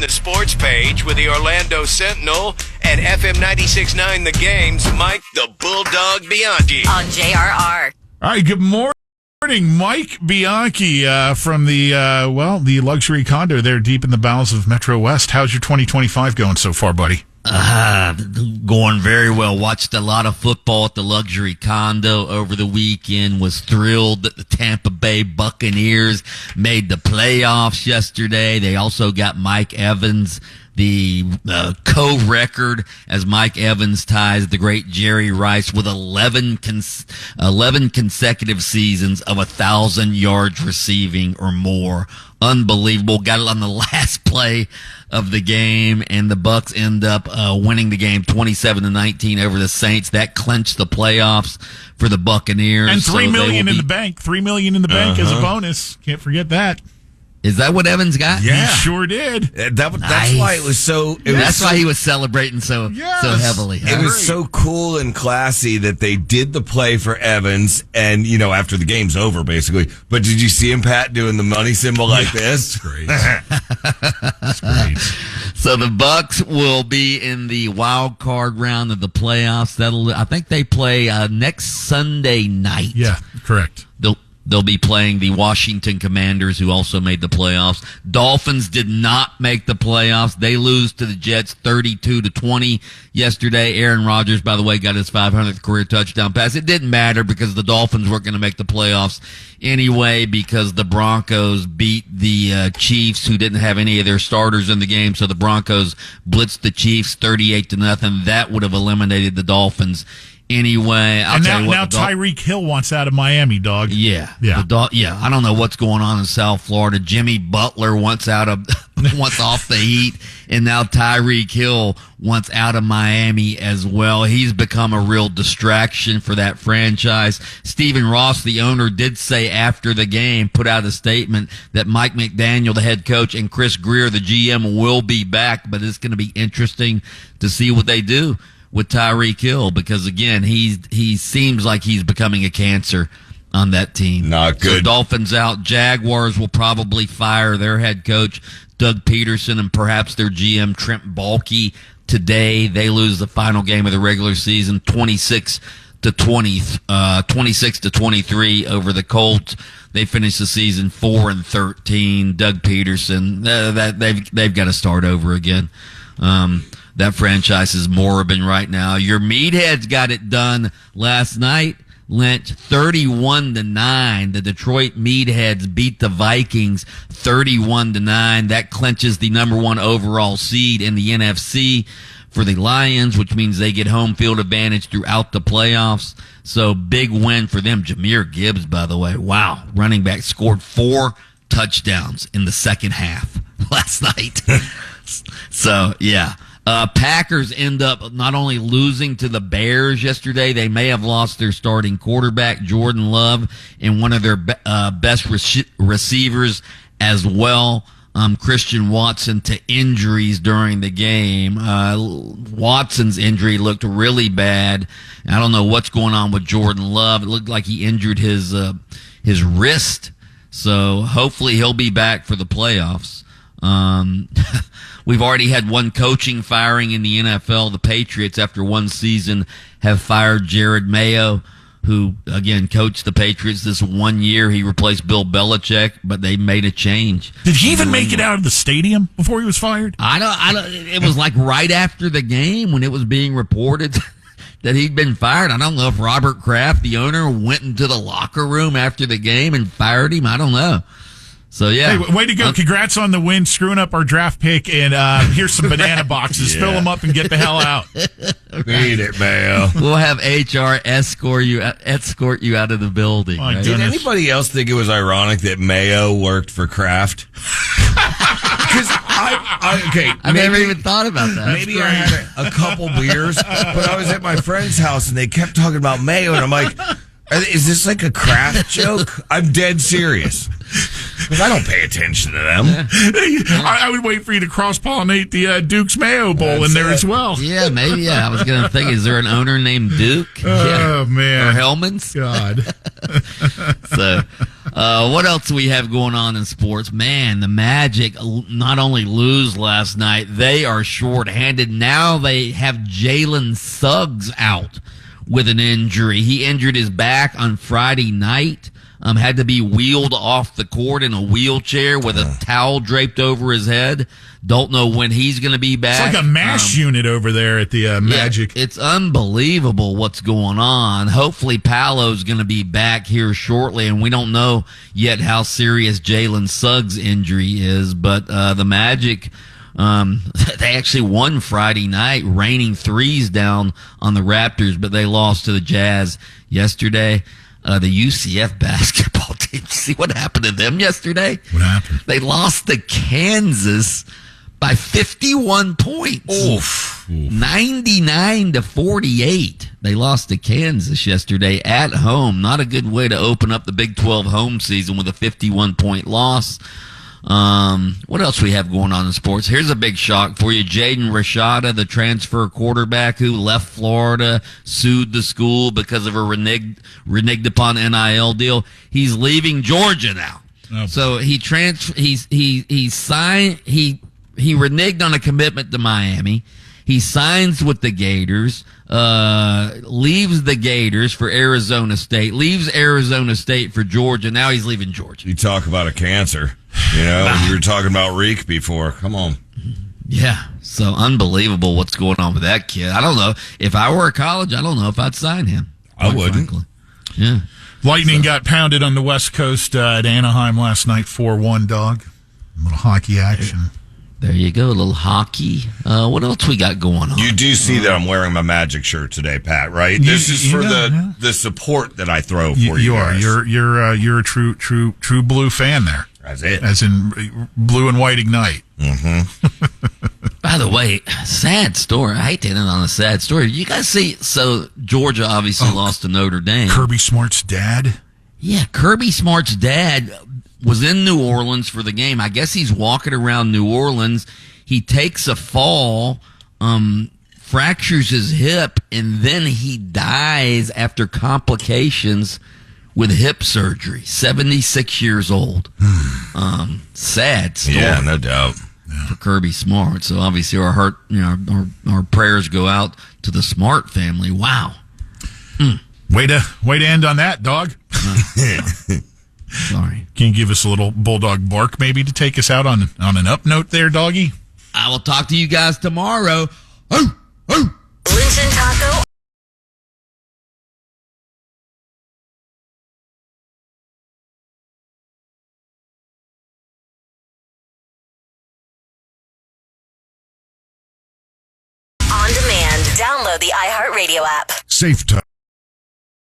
the sports page with the Orlando Sentinel and FM 96.9 The Game's Mike the Bulldog Bianchi. On JRR. All right, good morning, Mike Bianchi from the luxury condo there deep in the bowels of Metro West. How's your 2025 going so far, buddy? Going very well. Watched a lot of football at the luxury condo over the weekend. Was thrilled that the Tampa Bay Buccaneers made the playoffs yesterday. They also got Mike Evans, the co-record, as Mike Evans ties the great Jerry Rice with 11 consecutive seasons of 1,000 yards receiving or more. Unbelievable. Got it on the last play of the game, and the Bucs end up winning the game 27-19 over the Saints. That clinched the playoffs for the Buccaneers. And $3 million in the bank. $3 million in the bank as a bonus. Can't forget that. Is that what Evans got? Yeah, he sure did. That's Nice. why it was so. That's why he was celebrating so heavily. It was so cool and classy that they did the play for Evans, and after the game's over, basically. But did you see him, Pat, doing the money symbol like this? Great. That's great. So the Bucs will be in the wild card round of the playoffs. I think they play next Sunday night. Yeah, correct. They'll be playing the Washington Commanders, who also made the playoffs. Dolphins did not make the playoffs. They lose to the Jets 32-20 yesterday. Aaron Rodgers, by the way, got his 500th career touchdown pass. It didn't matter because the Dolphins weren't going to make the playoffs anyway because the Broncos beat the Chiefs, who didn't have any of their starters in the game. So the Broncos blitzed the Chiefs 38-0. That would have eliminated the Dolphins anyway. Now Tyreek Hill wants out of Miami, dog. Yeah. I don't know what's going on in South Florida. Jimmy Butler wants off the Heat, and now Tyreek Hill wants out of Miami as well. He's become a real distraction for that franchise. Stephen Ross, the owner, did say after the game, put out a statement that Mike McDaniel, the head coach, and Chris Greer, the GM, will be back, but it's going to be interesting to see what they do with Tyreek Hill, because again, he seems like he's becoming a cancer on that team. Not good. So Dolphins out. Jaguars will probably fire their head coach, Doug Peterson, and perhaps their GM, Trent Baalke, today. They lose the final game of the regular season, 26-23 over the Colts. They finish the season 4-13. Doug Peterson, they've got to start over again. That franchise is moribund right now. Your Meatheads got it done last night. Lynch 31-9. The Detroit Meatheads beat the Vikings 31-9. That clinches the number one overall seed in the NFC for the Lions, which means they get home field advantage throughout the playoffs. So big win for them. Jahmyr Gibbs, by the way, wow, running back, scored 4 touchdowns in the second half last night. So yeah. Packers end up not only losing to the Bears yesterday, they may have lost their starting quarterback, Jordan Love, and one of their best receivers as well, Christian Watson, to injuries during the game. Watson's injury looked really bad. I don't know what's going on with Jordan Love. It looked like he injured his wrist. So hopefully he'll be back for the playoffs. We've already had one coaching firing in the NFL. The Patriots, after one season, have fired Jared Mayo, who, again, coached the Patriots this 1 year. He replaced Bill Belichick, but they made a change. Did he even make it out of the stadium before he was fired? I don't. It was like right after the game when it was being reported that he'd been fired. I don't know if Robert Kraft, the owner, went into the locker room after the game and fired him. I don't know. So, yeah. Hey, way to go. Congrats on the win, screwing up our draft pick, and here's some banana boxes. Fill them up and get the hell out. Beat it, Mayo. We'll have HR escort you out of the building. Right? Did anybody else think it was ironic that Mayo worked for Kraft? Because I never even thought about that. Maybe I had a couple beers, but I was at my friend's house, and they kept talking about Mayo, and I'm like, is this like a Kraft joke? I'm dead serious. Because I don't pay attention to them. I would wait for you to cross-pollinate the Duke's Mayo Bowl in there as well. Yeah, maybe. Yeah, I was going to think, is there an owner named Duke? Oh, man. Or Hellman's? God. So, what else do we have going on in sports? Man, the Magic not only lose last night, they are shorthanded. Now they have Jalen Suggs out with an injury. He injured his back on Friday night. Had to be wheeled off the court in a wheelchair with a towel draped over his head. Don't know when he's going to be back. It's like a MASH unit over there at the Magic. Yeah, it's unbelievable what's going on. Hopefully Paolo's going to be back here shortly, and we don't know yet how serious Jalen Suggs' injury is, but the Magic, they actually won Friday night, raining threes down on the Raptors, but they lost to the Jazz yesterday. The UCF basketball team, see what happened to them yesterday? What happened? They lost to Kansas by 51 points. Oof. 99-48. They lost to Kansas yesterday at home. Not a good way to open up the Big 12 home season with a 51-point loss. What else we have going on in sports? Here's a big shock for you. Jaden Rashada, the transfer quarterback who left Florida, sued the school because of a reneged upon NIL deal. He's leaving Georgia now. Oh. So he reneged on a commitment to Miami. He signs with the Gators, leaves the Gators for Arizona State, leaves Arizona State for Georgia. Now he's leaving Georgia. You talk about a cancer. You know, you were talking about Reek before. Come on. Yeah, so unbelievable what's going on with that kid. I don't know. If I were a college, I don't know if I'd sign him. I wouldn't. Frankly. Yeah. Lightning got pounded on the West Coast at Anaheim last night, 4-1, dog. A little hockey action. There you go, a little hockey. What else we got going on? You do see that I'm wearing my Magic shirt today, Pat, right? This is for the support that I throw for you. You are. Guys. You're a true blue fan there. That's it. As in blue and white ignite. Mm-hmm. By the way, sad story. I hate to end it on a sad story. You guys see, so Georgia obviously lost to Notre Dame. Kirby Smart's dad? Yeah, Kirby Smart's dad was in New Orleans for the game. I guess he's walking around New Orleans. He takes a fall, fractures his hip, and then he dies after complications with hip surgery. 76 years old. Sad story. Yeah, no doubt. For Kirby Smart. So obviously our prayers go out to the Smart family. Wow. Way to end on that, dog. Sorry. Can you give us a little bulldog bark maybe to take us out on an up note there, doggy? I will talk to you guys tomorrow. Linton Taco. On demand. Download the iHeartRadio app. Safe time.